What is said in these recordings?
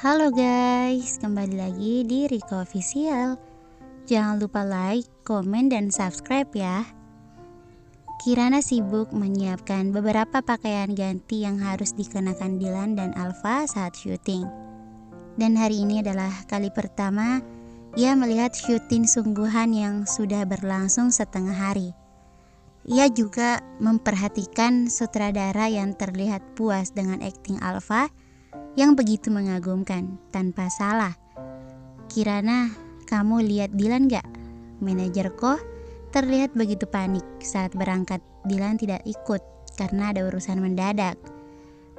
Halo guys, kembali lagi di Riko Official. Jangan lupa like, komen, dan subscribe ya. Kirana sibuk menyiapkan beberapa pakaian ganti yang harus dikenakan Dilan dan Alfa saat syuting. Dan hari ini adalah kali pertama ia melihat syuting sungguhan yang sudah berlangsung setengah hari. Ia juga memperhatikan sutradara yang terlihat puas dengan akting Alfa yang begitu mengagumkan, tanpa salah. Kirana, kamu lihat Dilan gak? Manajerku terlihat begitu panik saat berangkat. Dilan tidak ikut karena ada urusan mendadak.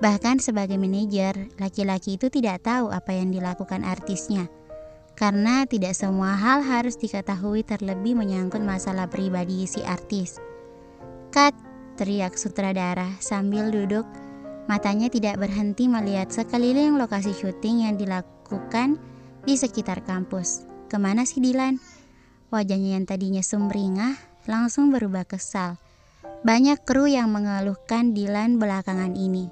Bahkan sebagai manajer, laki-laki itu tidak tahu apa yang dilakukan artisnya. Karena tidak semua hal harus diketahui, terlebih menyangkut masalah pribadi si artis. "Cut!" teriak sutradara sambil duduk. Matanya tidak berhenti melihat sekeliling lokasi syuting yang dilakukan di sekitar kampus. Kemana sih Dilan? Wajahnya yang tadinya sumringah langsung berubah kesal. Banyak kru yang mengeluhkan Dilan belakangan ini.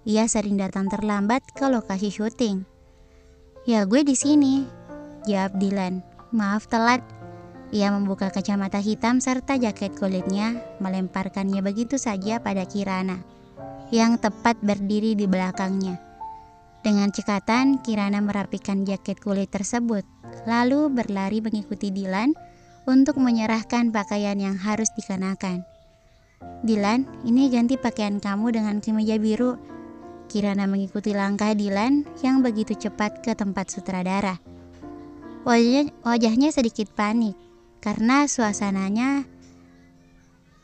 Ia sering datang terlambat ke lokasi syuting. "Ya gue di sini," jawab Dilan. "Maaf telat." Ia membuka kacamata hitam serta jaket kulitnya, melemparkannya begitu saja pada Kirana yang tepat berdiri di belakangnya. Dengan cekatan, Kirana merapikan jaket kulit tersebut, lalu berlari mengikuti Dilan untuk menyerahkan pakaian yang harus dikenakan. "Dilan, ini ganti pakaian kamu dengan kemeja biru." Kirana mengikuti langkah Dilan yang begitu cepat ke tempat sutradara. Wajahnya sedikit panik karena suasananya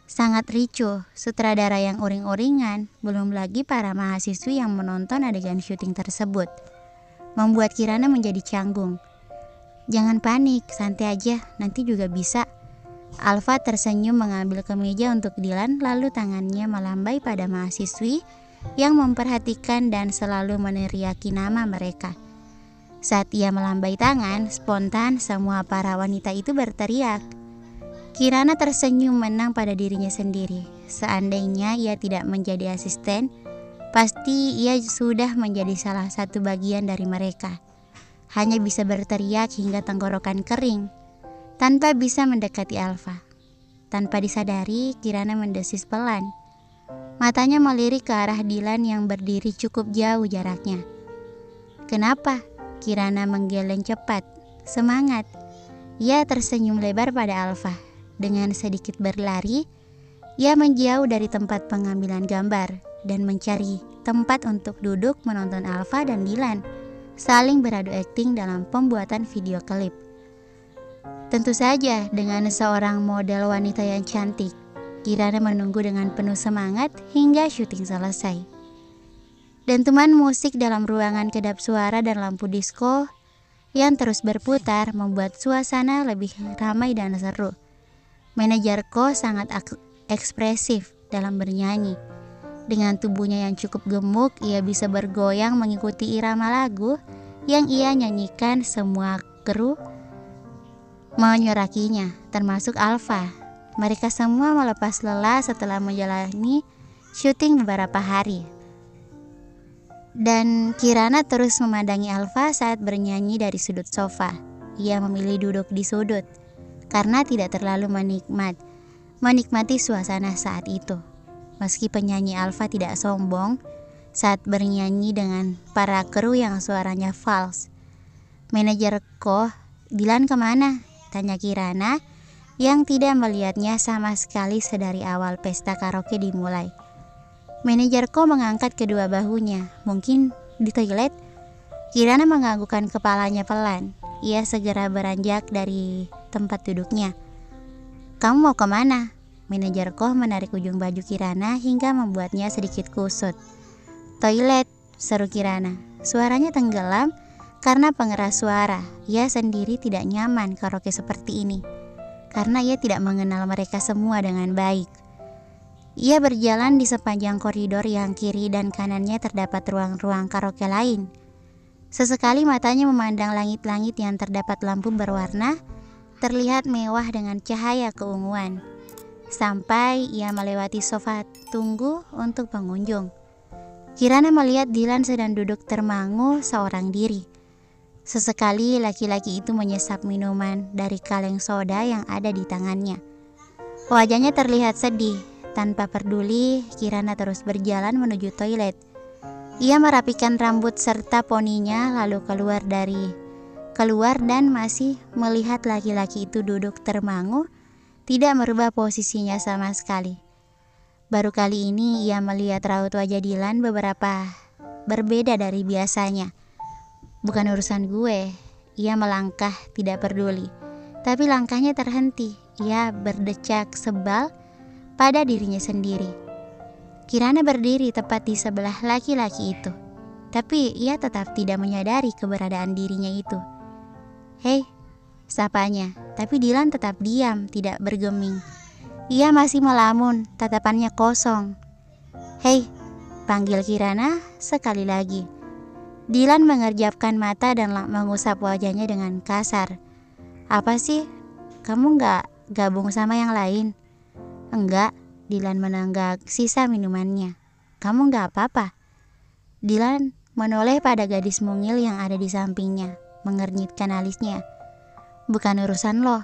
sangat ricuh, sutradara yang uring-uringan, belum lagi para mahasiswi yang menonton adegan syuting tersebut, membuat Kirana menjadi canggung. "Jangan panik, santai aja, nanti juga bisa." Alfa tersenyum mengambil kemeja untuk Dilan, lalu tangannya melambai pada mahasiswi yang memperhatikan dan selalu meneriaki nama mereka. Saat ia melambai tangan, spontan semua para wanita itu berteriak. Kirana tersenyum menang pada dirinya sendiri. Seandainya ia tidak menjadi asisten, pasti ia sudah menjadi salah satu bagian dari mereka. Hanya bisa berteriak hingga tenggorokan kering, tanpa bisa mendekati Alfa. Tanpa disadari, Kirana mendesis pelan. Matanya melirik ke arah Dilan yang berdiri cukup jauh jaraknya. "Kenapa?" Kirana menggeleng cepat. "Semangat." Ia tersenyum lebar pada Alfa. Dengan sedikit berlari, ia menjauh dari tempat pengambilan gambar dan mencari tempat untuk duduk menonton Alfa dan Dilan saling beradu akting dalam pembuatan video klip. Tentu saja dengan seorang model wanita yang cantik, Kirana menunggu dengan penuh semangat hingga syuting selesai. Dentuman musik dalam ruangan kedap suara dan lampu disko yang terus berputar membuat suasana lebih ramai dan seru. Manajerku sangat ekspresif dalam bernyanyi. Dengan tubuhnya yang cukup gemuk, ia bisa bergoyang mengikuti irama lagu yang ia nyanyikan. Semua kru menyorakinya, termasuk Alfa. Mereka semua melepas lelah setelah menjalani syuting beberapa hari. Dan Kirana terus memandangi Alfa saat bernyanyi dari sudut sofa. Ia memilih duduk di sudut karena tidak terlalu menikmati suasana saat itu. Meski penyanyi Alfa tidak sombong saat bernyanyi dengan para kru yang suaranya fals. "Manajerku, Dilan kemana?" tanya Kirana yang tidak melihatnya sama sekali sedari awal pesta karaoke dimulai. Manajerku mengangkat kedua bahunya. "Mungkin di toilet?" Kirana menganggukkan kepalanya pelan. Ia segera beranjak dari tempat duduknya. "Kamu mau kemana?" Manajerku menarik ujung baju Kirana hingga membuatnya sedikit kusut. "Toilet," seru Kirana. Suaranya tenggelam karena pengeras suara. Ia sendiri tidak nyaman karaoke seperti ini, karena ia tidak mengenal mereka semua dengan baik. Ia berjalan di sepanjang koridor yang kiri dan kanannya terdapat ruang-ruang karaoke lain. Sesekali matanya memandang langit-langit yang terdapat lampu berwarna, terlihat mewah dengan cahaya keunguan. Sampai ia melewati sofa tunggu untuk pengunjung. Kirana melihat Dilan sedang duduk termangu seorang diri. Sesekali laki-laki itu menyesap minuman dari kaleng soda yang ada di tangannya. Wajahnya terlihat sedih. Tanpa peduli, Kirana terus berjalan menuju toilet. Ia merapikan rambut serta poninya lalu keluar dan masih melihat laki-laki itu duduk termangu, tidak merubah posisinya sama sekali. Baru kali ini ia melihat raut wajah Dilan berbeda dari biasanya. Bukan urusan gue, ia melangkah tidak peduli. Tapi langkahnya terhenti, ia berdecak sebal pada dirinya sendiri. Kirana berdiri tepat di sebelah laki-laki itu. Tapi ia tetap tidak menyadari keberadaan dirinya itu. Hei, sapanya, tapi Dilan tetap diam, tidak bergeming. Ia masih melamun, tatapannya kosong. Hei, panggil Kirana sekali lagi. Dilan mengerjapkan mata dan mengusap wajahnya dengan kasar. Apa sih? Kamu gak gabung sama yang lain? Enggak, Dilan menenggak sisa minumannya. Kamu gak apa-apa? Dilan menoleh pada gadis mungil yang ada di sampingnya, mengernyitkan alisnya. Bukan urusan lo.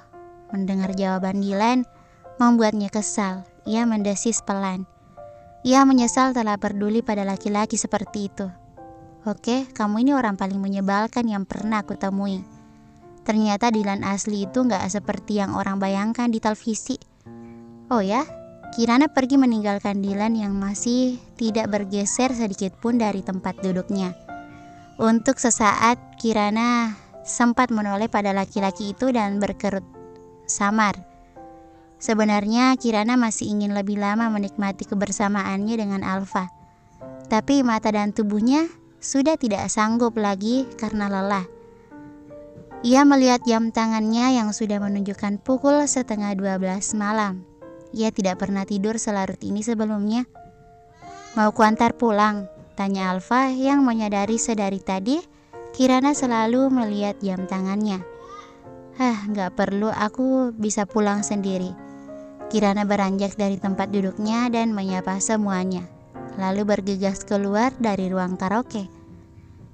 Mendengar jawaban Dilan membuatnya kesal. Ia mendesis pelan. Ia menyesal telah peduli pada laki-laki seperti itu. Oke, kamu ini orang paling menyebalkan yang pernah aku temui. Ternyata Dilan asli itu gak seperti yang orang bayangkan di televisi. Oh ya? Kirana pergi meninggalkan Dilan yang masih tidak bergeser sedikit pun dari tempat duduknya. Untuk sesaat, Kirana sempat menoleh pada laki-laki itu dan berkerut samar. Sebenarnya Kirana masih ingin lebih lama menikmati kebersamaannya dengan Alfa. Tapi mata dan tubuhnya sudah tidak sanggup lagi karena lelah. Ia melihat jam tangannya yang sudah menunjukkan pukul 11:30 malam. Ia tidak pernah tidur selarut ini sebelumnya. Mau kuantar pulang? Tanya Alfa yang menyadari sedari tadi Kirana selalu melihat jam tangannya. Gak perlu, aku bisa pulang sendiri. Kirana beranjak dari tempat duduknya dan menyapa semuanya, lalu bergegas keluar dari ruang karaoke.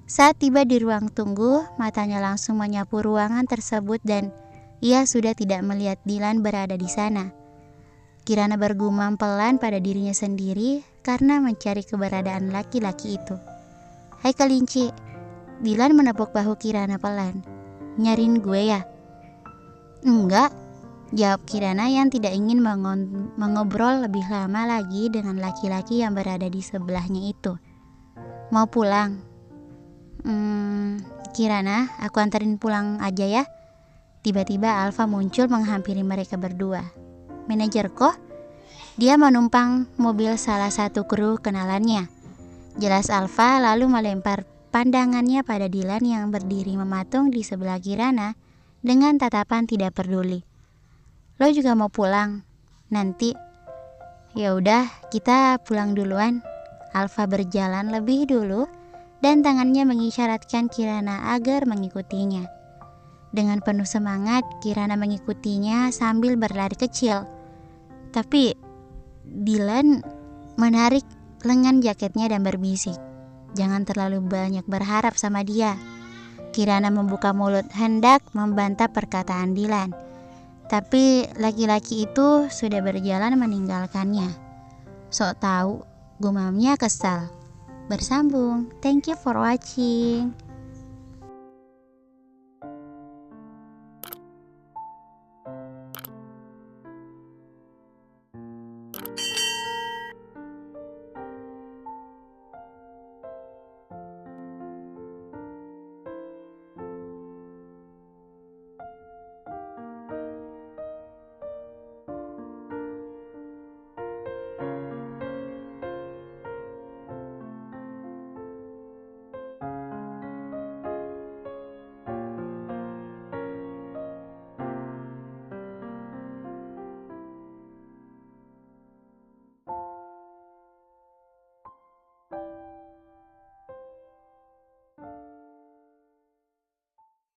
Saat tiba di ruang tunggu, matanya langsung menyapu ruangan tersebut dan ia sudah tidak melihat Dilan berada di sana. Kirana bergumam pelan pada dirinya sendiri karena mencari keberadaan laki-laki itu. Hai kelinci, Dilan menepuk bahu Kirana pelan. Nyariin gue ya? Enggak, jawab Kirana yang tidak ingin mengobrol lebih lama lagi dengan laki-laki yang berada di sebelahnya itu. Mau pulang? Kirana, aku anterin pulang aja ya. Tiba-tiba Alfa muncul menghampiri mereka berdua. Manajer kok? Dia menumpang mobil salah satu kru kenalannya. Jelas Alfa lalu melempar pandangannya pada Dilan yang berdiri mematung di sebelah Kirana dengan tatapan tidak peduli. Lo juga mau pulang? Nanti? Ya udah, kita pulang duluan. Alfa berjalan lebih dulu dan tangannya mengisyaratkan Kirana agar mengikutinya. Dengan penuh semangat, Kirana mengikutinya sambil berlari kecil. Tapi Dilan menarik lengan jaketnya dan berbisik, jangan terlalu banyak berharap sama dia. Kirana membuka mulut hendak membantah perkataan Dilan, tapi laki-laki itu sudah berjalan meninggalkannya. Sok tahu, gumamnya kesal. Bersambung. Thank you for watching.